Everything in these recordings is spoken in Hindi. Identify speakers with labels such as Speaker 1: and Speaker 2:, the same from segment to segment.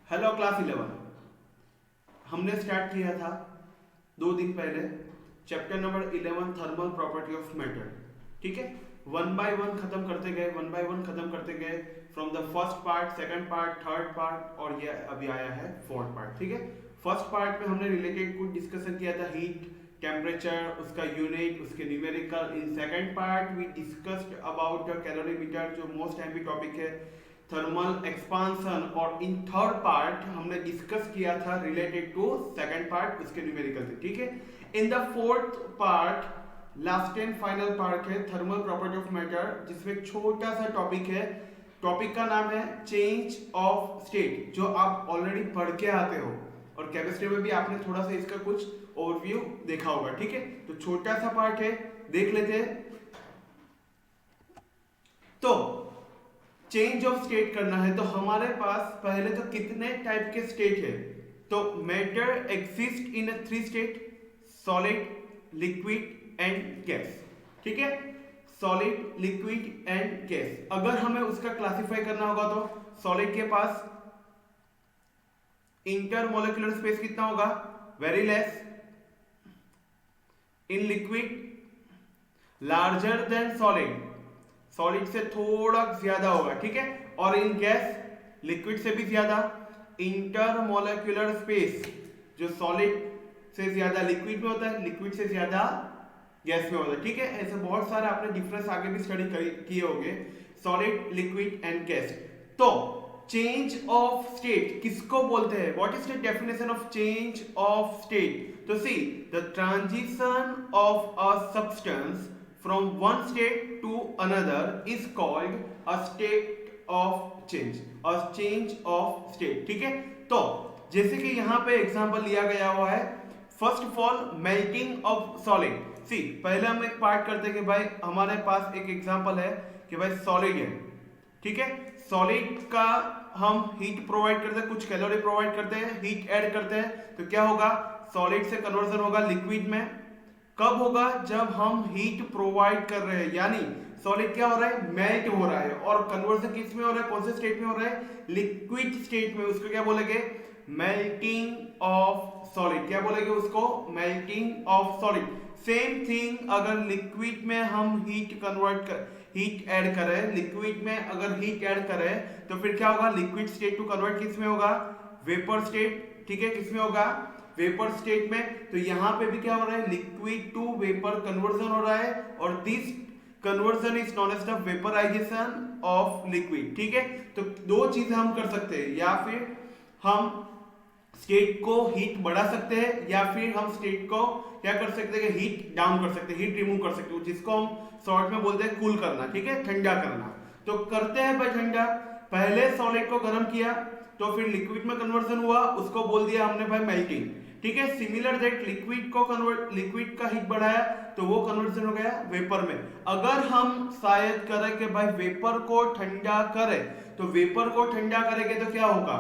Speaker 1: Hello class 11। हमने स्टार्ट किया था 2 दिन पहले chapter number 11 thermal property of matter. ठीक है, वन बाय वन खत्म करते गए from the first part, second part, third part और ये अभी आया है फोर्थ पार्ट। ठीक है, फर्स्ट पार्ट में हमने रिलेटेड कुछ डिस्कशन किया था, हीट, टेम्परेचर, उसका यूनिट, उसके numerical. In second part we discussed about calorimeter जो मोस्ट हेवी टॉपिक है, थर्मल एक्सपांशन। और इन थर्ड पार्ट हमने डिस्कस किया था रिलेटेड टू सेकंड पार्ट, उसके न्यूमेरिकल से। ठीक है, in the fourth part last and final part है थर्मल प्रॉपर्टी ऑफ मैटर, जिसमें एक छोटा सा टॉपिक है। टॉपिक का नाम है चेंज ऑफ स्टेट, जो आप ऑलरेडी पढ़ के आते हो और केमिस्ट्री में भी आपने थोड़ा सा इसका कुछ ओवरव्यू देखा होगा। ठीक है, तो छोटा सा पार्ट है, देख लेते हैं। तो चेंज ऑफ स्टेट करना है तो हमारे पास पहले तो कितने टाइप के स्टेट है। तो matter exist in 3 state, solid, liquid and gas. ठीक है, सॉलिड, लिक्विड एंड गैस। अगर हमें उसका क्लासिफाई करना होगा तो सॉलिड के पास इंटरमोलिकुलर स्पेस कितना होगा, very less. In liquid larger than solid, solid से थोड़ा ज्यादा होगा। ठीक है, और इन गैस लिक्विड से भी ज्यादा। इंटरमोलिकुलर स्पेस जो सॉलिड से ज्यादा लिक्विड में होता है, लिक्विड से ज्यादा गैस में होता है। ठीक है, ऐसे बहुत सारे आपने डिफरेंस आगे भी स्टडी किए होंगे, सॉलिड, लिक्विड एंड गैस। तो चेंज ऑफ स्टेट किसको बोलते हैं, what is the definition of change of state. तो see the transition of a substance from one state to another is called a state of change, a change of state। ठीक है, तो जैसे कि यहाँ पे एग्जांपल लिया गया हुआ है, first of all melting of solid. See पहले हम एक पार्ट करते हैं कि भाई हमारे पास एक एग्जांपल है कि भाई सॉलिड है। ठीक है, सॉलिड का हम हीट प्रोवाइड करते हैं, कुछ कैलोरी प्रोवाइड करते हैं, हीट ऐड करते हैं, तो क्या होगा, सॉलिड से कन्वर्जन होगा लिक्विड में। कब होगा, जब हम हीट प्रोवाइड कर रहे हैं, यानी सॉलिड क्या हो रहा है, मेल्ट हो रहा है। और कन्वर्जन किस में हो रहा है, कौन से स्टेट में हो रहा है, लिक्विड स्टेट में। उसको क्या बोलेंगे, मेल्टिंग ऑफ सॉलिड। क्या बोलेंगे उसको, melting of solid. Same thing अगर लिक्विड में हम हीट ऐड करें, लिक्विड में अगर हीट ऐड करें तो फिर क्या होगा, लिक्विड स्टेट टू कन्वर्ट किस में होगा, वेपर स्टेट। ठीक है, किस में होगा, वेपर स्टेट में। तो यहां पे भी क्या हो रहा है, लिक्विड टू वेपर कन्वर्जन हो रहा है, और this conversion is known as the vaporization of liquid. ठीक है, तो दो चीजें हम कर सकते हैं, या फिर हम स्टेट को हीट बढ़ा सकते हैं, या फिर हम स्टेट को क्या कर सकते हैं, हीट डाउन कर सकते हैं, हीट रिमूव कर सकते हैं, जिसको हम शॉर्ट में बोलते हैं कूल करना। ठीक है, ठंडा करना। तो करते हैं भाई ठंडा, पहले सॉलिड को गर्म किया तो फिर लिक्विड में कन्वर्जन हुआ, उसको बोल दिया हमने भाई मेल्टिंग। ठीक है, सिमिलर दैट लिक्विड का हीट बढ़ाया तो वो कन्वर्जन हो गया वेपर में। अगर हम शायद करें कि भाई वेपर को ठंडा करें, तो वेपर को ठंडा करेंगे तो क्या होगा,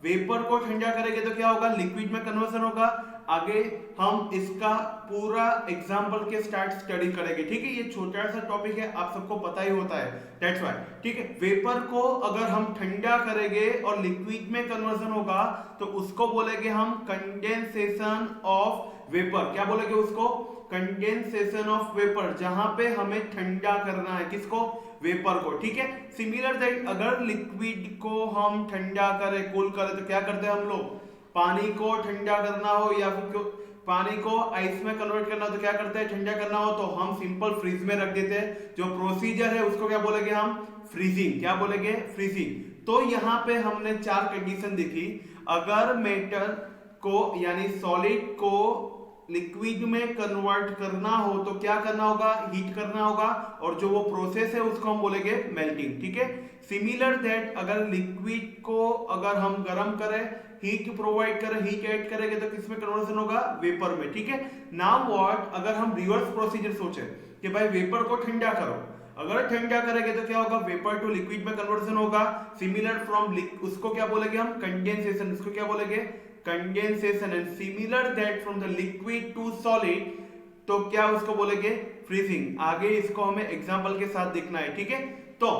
Speaker 1: वेपर को ठंडा करेंगे तो क्या होगा, लिक्विड में कन्वर्जन होगा। आगे हम इसका पूरा एग्जांपल के स्टार्ट स्टडी करेंगे। ठीक है, ये छोटा सा टॉपिक है, आप सबको पता ही होता है, दैट्स व्हाई। ठीक है, वेपर को अगर हम ठंडा करेंगे और लिक्विड में कन्वर्जन होगा तो उसको बोलेंगे हम कंडेंसेशन ऑफ वेपर। क्या बोलेंगे उसको, कंडेंसेशन ऑफ वेपर, जहां पे हमें ठंडा करना है, किसको, वेपर को। ठीक है, सिमिलर दैट अगर लिक्विड को हम ठंडा करें, कूल करें, तो क्या करते हैं हम लोग, पानी को ठंडा करना हो या फिर पानी को आइस में कन्वर्ट करना हो तो क्या करते हैं, ठंडा करना हो तो हम सिंपल फ्रीज में रख देते हैं। जो प्रोसीजर है उसको क्या बोलेंगे हम, फ्रीजिंग। क्या बोलेंगे, फ्रीजिंग। तो यहाँ पे हमने 4 कंडीशन देखी। अगर मेटल को यानी सॉलिड को लिक्विड में कन्वर्ट करना हो तो क्या करना होगा, हीट करना होगा, और जो वो प्रोसेस है उसको हम बोलेंगे मेल्टिंग। ठीक है, सिमिलर दैट अगर लिक्विड को अगर हम गर्म करें, हीट प्रोवाइड करें, हीट ऐड करेंगे तो किसमें कन्वर्जन होगा, वेपर में। ठीक है, नाउ व्हाट, अगर हम रिवर्स प्रोसीजर सोचे कि भाई वेपर को ठंडा करो, अगर ठंडा करेंगे तो क्या होगा, वेपर टू लिक्विड में कन्वर्जन होगा। सिमिलर फ्रॉम उसको क्या बोलेंगे हम, कंडेंसेशन। उसको क्या बोलेंगे, condensation. And similar that from the liquid to solid, तो क्या उसको बोलेंगे, फ्रीजिंग। आगे इसको हमें एग्जांपल के साथ देखना है। ठीक है, तो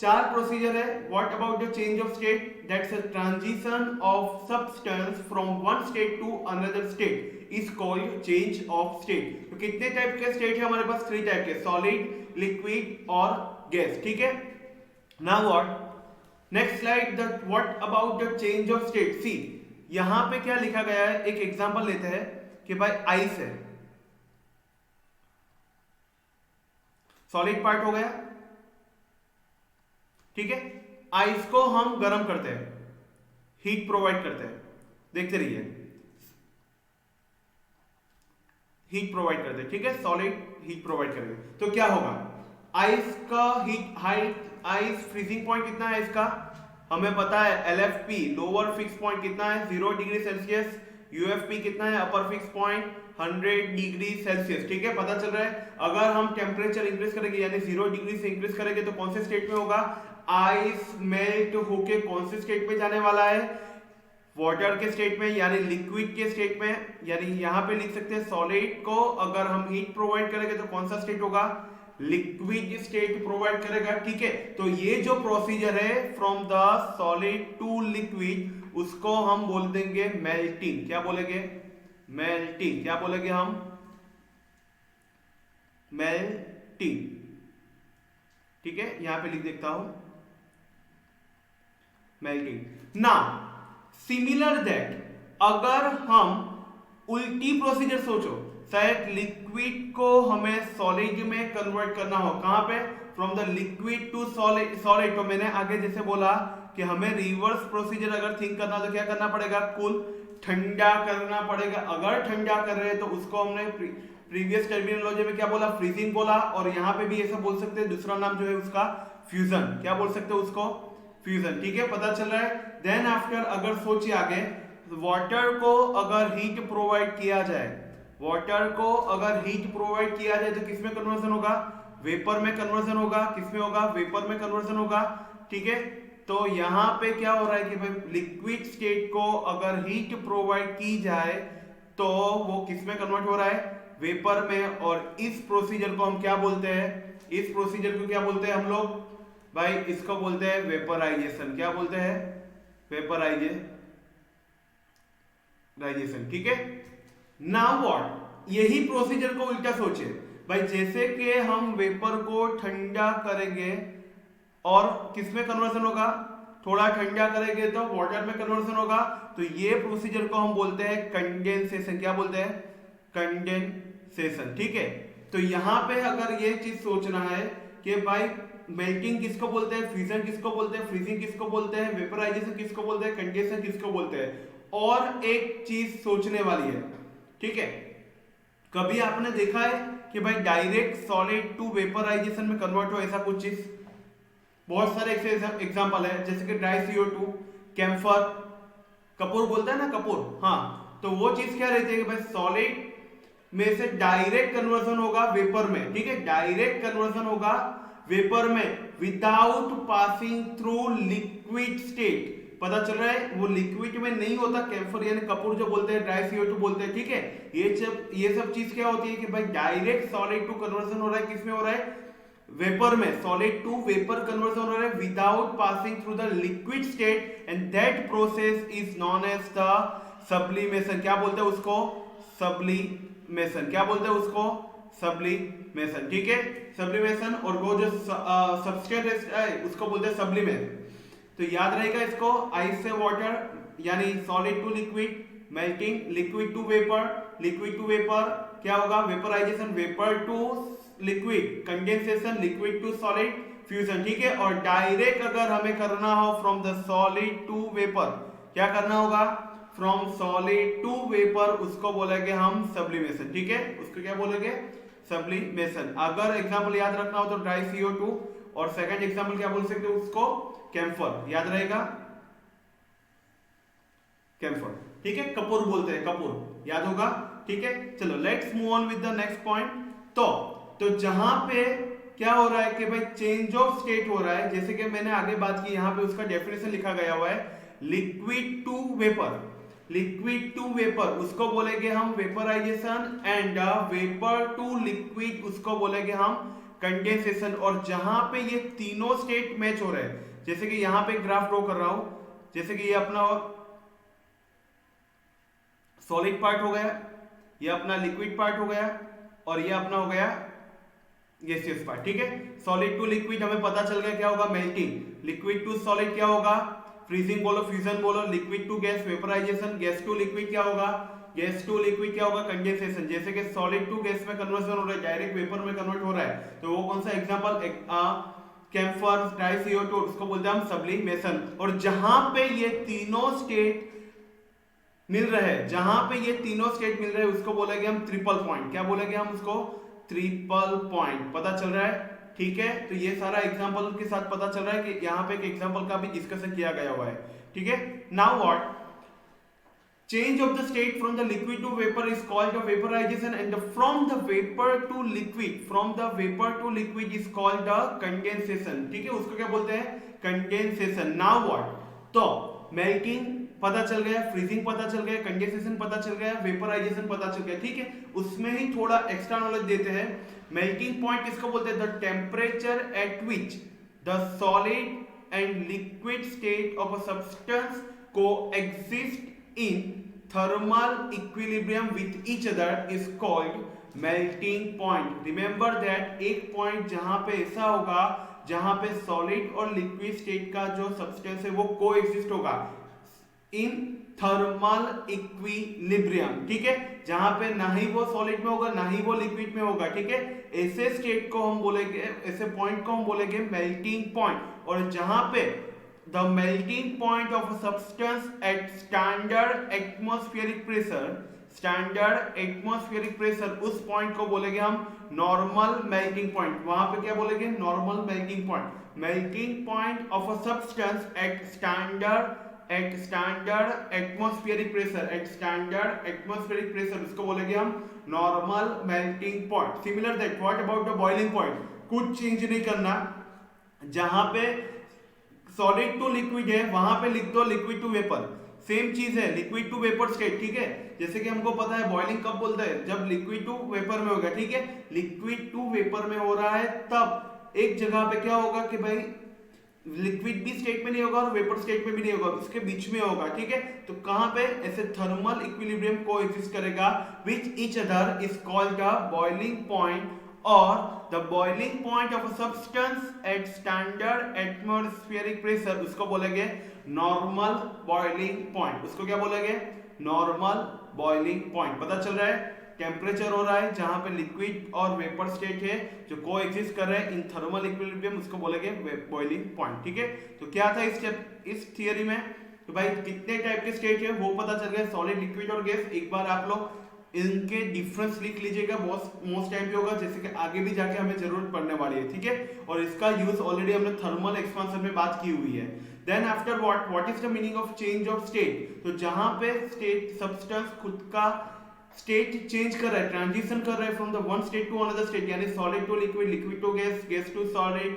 Speaker 1: चार प्रोसीजर है. What about the change of state? That's a transition of substance from one state to another state is called change of state. तो कितने टाइप के स्टेट है हमारे पास? 3 टाइप के, सॉलिड, लिक्विड और गैस. ठीक है. Now what next slide, the what about the change of state. See यहां पे क्या लिखा गया है, एक एग्जांपल लेते हैं कि भाई आइस है, सॉलिड पार्ट हो गया. ठीक है. आइस को हम गर्म करते हैं, हीट प्रोवाइड करते हैं, देखते रहिए, हीट प्रोवाइड करते हैं. ठीक है. सॉलिड हीट प्रोवाइड करेंगे तो क्या होगा? आइस का heat height, ice freezing point कितना है इसका हमें पता है, LFP लोअर फिक्स पॉइंट कितना है 0 डिग्री सेल्सियस, UFP कितना है upper fix point 100 degree Celsius. ठीक है. पता चल रहा है. अगर हम टेम्परेचर इंक्रीज करेंगे यानी 0 डिग्री से इंक्रीज करेंगे तो कौन से स्टेट में होगा? आइस मेल्ट होके कौन से स्टेट में जाने वाला है? वाटर के स्टेट में यानी लिक्विड के स्टेट में. यानी यहां पे लिख सकते हैं सॉलिड को अगर हम हीट प्रोवाइड करेंगे तो कौन सा स्टेट होगा? लिक्विड स्टेट प्रोवाइड करेगा. ठीक है. तो ये जो प्रोसीजर है from the solid to liquid उसको हम बोल देंगे मेल्टिंग. क्या बोलेंगे? मेल्टिंग. क्या बोलेंगे हम? मेल्टिंग. ठीक है. यहां पे लिख देता हूं मेल्टिंग. ना सिमिलर दैट अगर हम उल्टी प्रोसीजर सोचो, शायद लिक्विड को हमें सॉलिड में कन्वर्ट करना हो. कहां पे? From the liquid to solid. Solid तो मैंने आगे जैसे बोला कि हमें रिवर्स प्रोसीजर अगर थिंक करना तो क्या करना पड़ेगा? कूल, ठंडा करना पड़ेगा. अगर ठंडा कर रहे हैं तो उसको हमने प्रीवियस टर्मिनोलॉजी में क्या बोला? फ्रीजिंग बोला. और यहां पे भी ऐसा बोल सकते हैं, दूसरा नाम जो है उसका फ्यूजन. क्या बोल सकते हैं उसको? फ्यूजन. ठीक है. पता चल रहा है. देन आफ्टर अगर सोचिए आगे, वाटर को अगर हीट प्रोवाइड किया जाए, वाटर को अगर हीट प्रोवाइड किया जाए तो किसमें कन्वर्जन होगा? वेपर में कन्वर्जन होगा. किसमें होगा? वेपर में कन्वर्जन होगा. ठीक है. तो यहां पे क्या हो रहा है कि भाई लिक्विड स्टेट को अगर हीट प्रोवाइड की जाए तो वो किसमें कन्वर्ट हो रहा है? वेपर में. और इस प्रोसीजर को हम क्या बोलते हैं? इस प्रोसीजर को क्या बोलते हैं हम लोग? भाई इसको बोलते हैं वेपराइजेशन. क्या बोलते हैं? वेपराइजेशन. ठीक है. नाउ व्हाट, यही प्रोसीजर को उल्टा सोचे भाई, जैसे कि हम वेपर को ठंडा करेंगे और किसमें कन्वर्जन होगा? थोड़ा ठंडा करेंगे तो वाटर में कन्वर्जन होगा. तो ये प्रोसीजर को हम बोलते हैं कंडेंसेशन. क्या बोलते हैं? कंडेंसेशन. ठीक है. तो यहां पे अगर ये चीज सोचना है कि भाई मेल्टिंग किसको बोलते हैं, फ्यूजन किसको बोलते हैं, फ्रीजिंग किसको बोलते हैं, वेपराइजेशन किसको बोलते हैं, कंडेंसेशन किसको बोलते हैं, और एक चीज सोचने वाली है. ठीक है. कभी आपने देखा है कि भाई डायरेक्ट सॉलिड टू वेपराइजेशन में कन्वर्ट हो ऐसा कुछ चीज? बहुत सारे एग्जांपल है, जैसे कि ड्राई CO2, कैम्फर, कपूर बोलता है ना, कपूर. हाँ. तो वो चीज क्या रहती है कि भाई सॉलिड में से डायरेक्ट कन्वर्जन होगा वेपर में. ठीक है. डायरेक्ट कन्वर्जन होगा वेपर में without passing through liquid state. पता चल रहा है वो लिक्विड में नहीं होता. कैम्फर यानी कपूर जो बोलते हैं, ड्राई CO2 बोलते हैं. ठीक है. ये सब चीज क्या होती है कि भाई डायरेक्ट सॉलिड टू कन्वर्जन हो रहा है. किसमें हो रहा है? वेपर में. सॉलिड टू वेपर कन्वर्जन हो रहा है without passing through the liquid state, and that process is known as the sublimation. क्या बोलते हैं उसको? सब्लिमेशन. क्या बोलते हैं उसको? सब्लिमेशन. ठीक है. सब्लिमेशन. और वो जो सबस्ट्रेट है उसको बोलते हैं सब्लिमेट. तो याद रहेगा इसको. आइस से वाटर यानी solid to liquid, melting, liquid to vapour, liquid to vapour क्या होगा? Vaporization, vapour to liquid, condensation, liquid to solid, fusion. ठीक है. और डायरेक्ट अगर हमें करना हो from the solid to vapour, क्या करना होगा? फ्रॉम सॉलिड टू वेपर, उसको बोलेंगे हम सब्लिमेशन. ठीक है. उसको क्या बोलेंगे? सब्लिमेशन. अगर एग्जांपल याद रखना हो तो ड्राई CO2, और सेकंड एग्जांपल क्या बोल सकते हो उसको? कैम्फर. याद रहेगा? कैम्फर. ठीक है. कपूर बोलते हैं, कपूर याद होगा. ठीक है. चलो let's move on with the next point. तो जहां पे क्या हो रहा है कि भाई चेंज ऑफ स्टेट हो रहा है, जैसे कि मैंने आगे बात की, यहां पे उसका डेफिनेशन लिखा गया हुआ है liquid to vapour. Liquid to vapour उसको बोलेंगे हम vaporization, and vapour to liquid उसको बोलेंगे हम कंडेंसेशन, और जहां पे ये तीनों स्टेट मैच हो रहे हैं, जैसे कि यहां पे ग्राफ ड्रॉ कर रहा हूं, जैसे कि ये अपना सॉलिड पार्ट हो गया, ये अपना लिक्विड पार्ट हो गया, और ये अपना हो गया गैसियस पार्ट, ठीक है। सॉलिड टू लिक्विड हमें पता चल गया क्या होगा, मेल्टिंग। लिक्विड टू सॉलिड क्या होगा, फ्रीजिंग बोलो, फ्यूजन बोलो। Liquid to gas, vaporization. Gas to liquid क्या होगा, गैस टू लिक्विड क्या होगा, कंडेंसेशन। जैसे कि सॉलिड टू गैस में कन्वर्जन हो रहा है, डायरेक्ट वेपर में कन्वर्ट हो रहा है, तो वो कौन सा एग्जांपल, कैम्फर, ट्राई CO2, उसको बोलते हैं हम सब्लिमेशन। और जहां पे ये तीनों स्टेट मिल रहे हैं, जहां पे ये तीनों स्टेट मिल रहे हैं, उसको बोलेंगे हम ट्रिपल पॉइंट। क्या बोलेंगे हम उसको, ट्रिपल पॉइंट। पता चल रहा है, ठीक है। तो ये सारा एग्जांपल के साथ पता चल रहा है कि यहाँ पे एक एग्जांपल का भी डिस्कशन किया गया हुआ है, ठीक है। Now what, change of the state from the liquid to vapor is called the vaporization, and from the vapor to liquid is called the condensation, ठीक है। उसको क्या बोलते हैं, कंडेंसेशन। नाउ व्हाट, तो मेल्टिंग पता चल गया, फ्रीजिंग पता चल गया, कंडेंसेशन पता चल गया, वेपराइजेशन पता चल गया, ठीक है। उसमें ही थोड़ा एक्स्ट्रा नॉलेज देते हैं। मेल्टिंग पॉइंट किसको बोलते हैं, the temperature at which the solid and liquid state of a substance coexist in thermal equilibrium with each other is called melting point. Remember that एक पॉइंट जहां पे ऐसा होगा जहां पे सॉलिड और लिक्विड स्टेट का जो सब्सटेंस है वो कोएग्जिस्ट होगा इन थर्मल इक्विलिब्रियम, ठीक है। जहां पे ना ही वो सॉलिड में होगा ना ही वो लिक्विड में होगा, ठीक है। ऐसे स्टेट को हम बोलेंगे, ऐसे पॉइंट को हम बोलेंगे मेल्टिंग पॉइंट। और जहां पे the melting point of a substance at standard atmospheric pressure, उस पॉइंट को बोलेंगे हम नॉर्मल मेल्टिंग पॉइंट। वहां पे क्या बोलेंगे, normal melting point. Melting point of a substance eight standard atmospheric pressure, उसको बोलेंगे हम normal melting point. Similar that, what about the boiling point, कुछ चेंज नहीं करना। जहां पे सॉलिड टू लिक्विड है वहां पे लिख दो लिक्विड टू वेपर, सेम चीज है, लिक्विड टू वेपर स्टेट, ठीक है। जैसे कि हमको पता है बॉइलिंग कब बोलते हैं, जब लिक्विड टू वेपर में होगा, ठीक है। लिक्विड टू वेपर में हो रहा है तब एक जगह पे क्या होगा कि भाई लिक्विड भी स्टेट में नहीं होगा और वेपर स्टेट में भी नहीं होगा, उसके बीच में होगा, ठीक है। तो कहां पे ऐसे थर्मल इक्विलिब्रियम को एग्जिस्ट करेगा which each other is called the boiling point or the boiling point of a substance at standard atmospheric pressure, उसको बोलेंगे normal boiling point। उसको क्या बोलेंगे, normal boiling point। पता चल रहा है, टेम्परेचर हो रहा है जहां पे लिक्विड और वेपर स्टेट है जो को एग्जिस्ट कर रहे हैं इन थर्मल इक्विलिब्रियम, उसको बोलेंगे बॉइलिंग पॉइंट, ठीक है। तो क्या था इस थियरी में, तो भाई कितने टाइप के स्टेट है वो पता चल गया, सॉलिड, लिक्विड और गैस। एक बार आप लोग इनके डिफरेंस लिख लीजिएगा, मोस्ट टाइम पे होगा, जैसे कि आगे भी जाके हमें जरूरत पड़ने वाली है, ठीक है। और इसका यूज ऑलरेडी हमने थर्मल एक्सपांशन में बात की हुई है। Then after what is the meaning of change of state, तो जहां पे स्टेट सब्सटेंस खुद का स्टेट चेंज कर रहा है, ट्रांजिशन कर रहा है from the one state to another state, यानी solid to liquid, liquid to gas, gas to solid,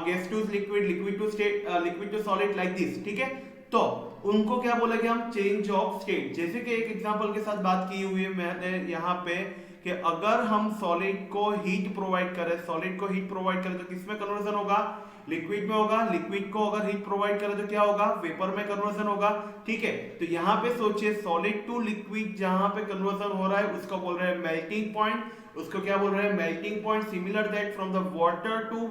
Speaker 1: gas to liquid, liquid to state, liquid to solid, like this, ठीक है। तो उनको क्या बोलेंगे हम, चेंज ऑफ स्टेट। जैसे कि एक एग्जांपल के साथ बात की हुई है मैंने यहाँ पे कि अगर हम सॉलिड को हीट प्रोवाइड करें, तो किसमें कन्वर्जन होगा, लिक्विड में होगा। लिक्विड को अगर हीट प्रोवाइड करें तो क्या होगा, वेपर में कन्वर्जन होगा, ठीक है। तो यहाँ पे सोचिए सॉलिड टू लिक्विड जहां पे कन्वर्जन हो रहा है उसको बोल रहे हैं मेल्टिंग पॉइंट, उसको क्या बोल रहे हैं, melting point. Similar that from the water to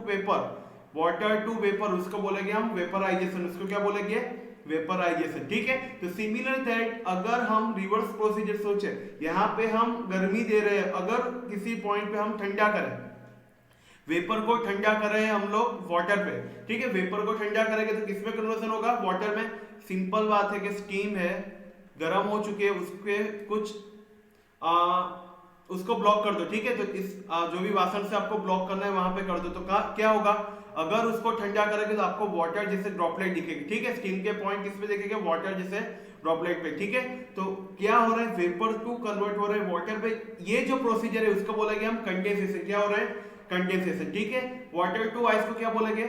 Speaker 1: vapour, उसको बोलेंगे हम वेपराइजेशन, उसको क्या बोलेंगे, वेपराइजेशन, ठीक है। तो सिमिलर दैट अगर हम रिवर्स प्रोसीजर सोचे, यहाँ पे हम गर्मी दे रहे हैं, अगर किसी पॉइंट पे हम ठंडा करें, वेपर को ठंडा कर रहे हैं हम लोग वाटर पे, ठीक है। वेपर को ठंडा करेंगे तो किसमें कन्वर्जन होगा, वाटर में। सिंपल बात है कि स्टीम है, गर्म हो चुके हैं, उसके कुछ उसको ब्लॉक कर दो, ठीक है। तो इस जो भी वासन से आपको ब्लॉक करना है वहां पे कर दो, तो क्या होगा, अगर उसको ठंडा करेंगे तो आपको वाटर जैसे ड्रॉपलेट दिखेगी, ठीक है। स्टीम के पॉइंट किस पे दिखेंगे, वाटर जैसे ड्रॉपलेट पे, ठीक है। तो क्या हो रहा है, वेपर टू कन्वर्ट हो रहा है वाटर पे, ये जो प्रोसीजर है उसको बोलेंगे हम कंडेंसेशन। क्या हो रहा है, कंडेंसेशन, ठीक है। वाटर टू आइस को क्या बोलेंगे,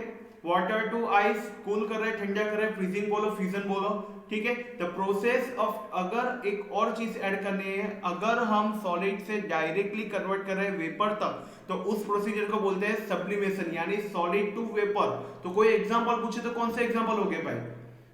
Speaker 1: वाटर टू आइस, कूल कर रहे हैं, ठंडा कर रहे हैं, फ्रीजिंग बोलो, फ्यूजन बोलो, ठीक है। द प्रोसेस ऑफ, अगर एक और चीज ऐड करनी है, अगर हम सॉलिड से डायरेक्टली कन्वर्ट कर रहे हैं वेपर तक, तो उस प्रोसीजर को बोलते हैं सब्लिमेशन, यानी सॉलिड टू वेपर। तो कोई एग्जांपल पूछे तो कौन सा एग्जांपल हो गया भाई?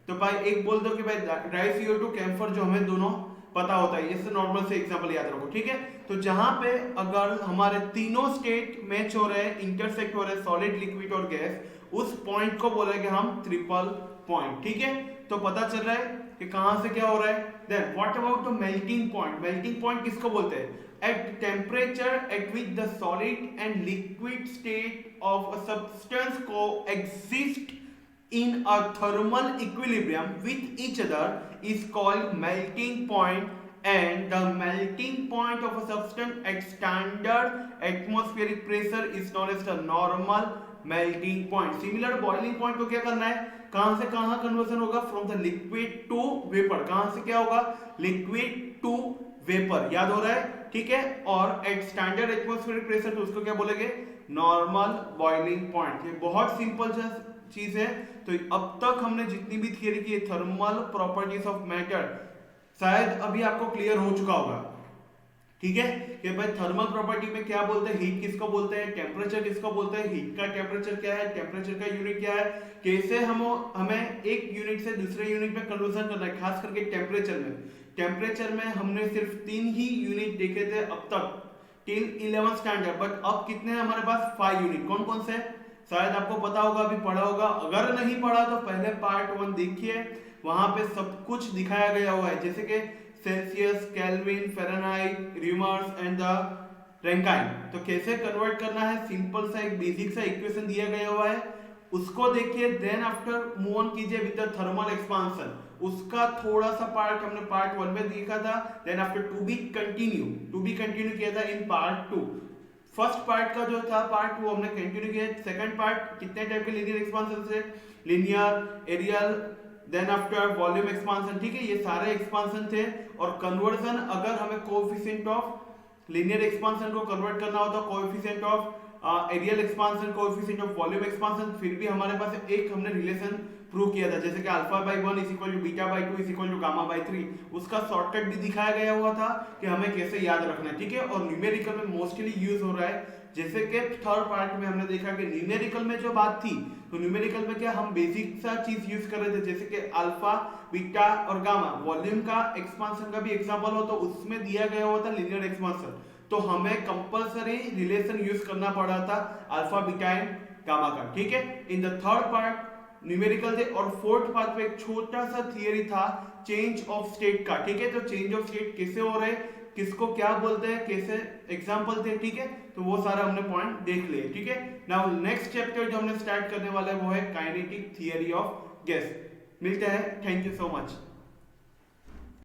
Speaker 1: तो भाई एक बोल दो कि भाई ड्राई CO2, कैम्फर, जो हमें दोनों पता होता है, ये नॉर्मल से एग्जांपल याद रखो, ठीक है। तो जहां पे अगर हमारे तीनों स्टेट मैच हो रहे हैं, इंटरसेक्ट हो रहे हैं, सॉलिड, लिक्विड और गैस, उस पॉइंट को बोलेंगे हम ट्रिपल पॉइंट, ठीक है। तो पता चल रहा है कि कहां से क्या हो रहा है। Then what about the melting point? Melting point किसको बोलते हैं? at temperature at which the solid and liquid state of a substance coexist in a thermal equilibrium with each other is called melting point, and the melting point of a substance at standard atmospheric pressure is known as the normal melting point. Similar boiling point को क्या करना है, कहां से कहां कन्वर्जन होगा? From the liquid to vapour. कहां से क्या होगा? लिक्विड टू वेपर, याद हो रहा है, ठीक है। और एट स्टैंडर्ड एटमॉस्फेरिक प्रेशर, तो उसको क्या बोलेंगे? Normal boiling point. ये बहुत सिंपल चीज है। तो अब तक हमने जितनी भी थियरी की, थर्मल प्रॉपर्टीज ऑफ मैटर, शायद अभी आपको क्लियर हो चुका होगा, ठीक है। कि भाई थर्मल प्रॉपर्टी में क्या बोलते हैं, हीट किसको बोलते हैं, टेम्परेचर किसको बोलते हैं, हीट का टेम्परेचर क्या है, टेम्परेचर का यूनिट क्या है, कैसे हमें एक यूनिट से दूसरे यूनिट में कन्वर्जन करना है, खास करके टेम्परेचर में। टेम्परेचर में हमने सिर्फ 3 ही यूनिट देखे थे अब तक, टिल 11 स्टैंडर्ड, बट अब कितने हैं हमारे पास? 5 यूनिट। कौन कौन से? शायद आपको पता होगा, अभी पढ़ा होगा। अगर नहीं पढ़ा तो पहले पार्ट 1 देखिए, वहां पे सब कुछ दिखाया गया हुआ है, जैसे कि Celsius, Kelvin, Fahrenheit, Reaumur's and the Rankine. तो कैसे कन्वर्ट करना है, सिंपल सा एक बेसिक सा इक्वेशन दिया गया हुआ है, उसको देखिए। देन आफ्टर मूव ऑन कीजिए विद द थर्मल एक्सपांशन। उसका थोड़ा सा पार्ट हमने पार्ट 1 में देखा था। Then after to be continue किया था इन पार्ट 2। फर्स्ट पार्ट का जो था पार्ट, वो हमने कंटिन्यू किया। सेकंड पार्ट कितने टाइप के लीनियर एक्सपांशन से? Linear, aerial, then after volume expansion, ठीक है। ये सारे एक्सपांशन थे। और कन्वर्जन, अगर हमें कोएफिशिएंट ऑफ लीनियर एक्सपांशन को कन्वर्ट करना होता, coefficient of aerial expansion, coefficient of volume expansion, फिर भी हमारे पास एक हमने रिलेशन प्रूव किया था, जैसे कि α/1 is equal to β/2 is equal to γ/3। उसका शॉर्टकट भी दिखाया गया हुआ था कि हमें कैसे याद रखना है, ठीक है। और न्यूमेरिकल में मोस्टली यूज हो रहा है, जैसे कि थर्ड पार्ट में हमने देखा कि न्यूमेरिकल में जो बात थी, तो न्यूमेरिकल में क्या हम बेसिक सा चीज यूज कर रहे थे, जैसे कि अल्फा, बीटा और गामा। वॉल्यूम का एक्सपांशन का भी एग्जांपल हो तो उसमें दिया गया हुआ था लीनियर एक्सपांशन, तो हमें कंपलसरी रिलेशन यूज करना पड़ा था अल्फा, बीटा एंड गामा का, ठीक है। In the third part numerical थे। और फोर्थ पार्ट में एक छोटा सा थियरी था चेंज ऑफ स्टेट का, ठीक है। तो चेंज ऑफ स्टेट कैसे हो रहे, किसको क्या बोलते हैं, कैसे एग्जांपल थे, ठीक है। तो वो सारा हमने पॉइंट देख लिए, ठीक है। नाउ नेक्स्ट चैप्टर जो हमने स्टार्ट करने वाला है वो है काइनेटिक थियरी ऑफ गैस। मिलते हैं, थैंक यू सो मच।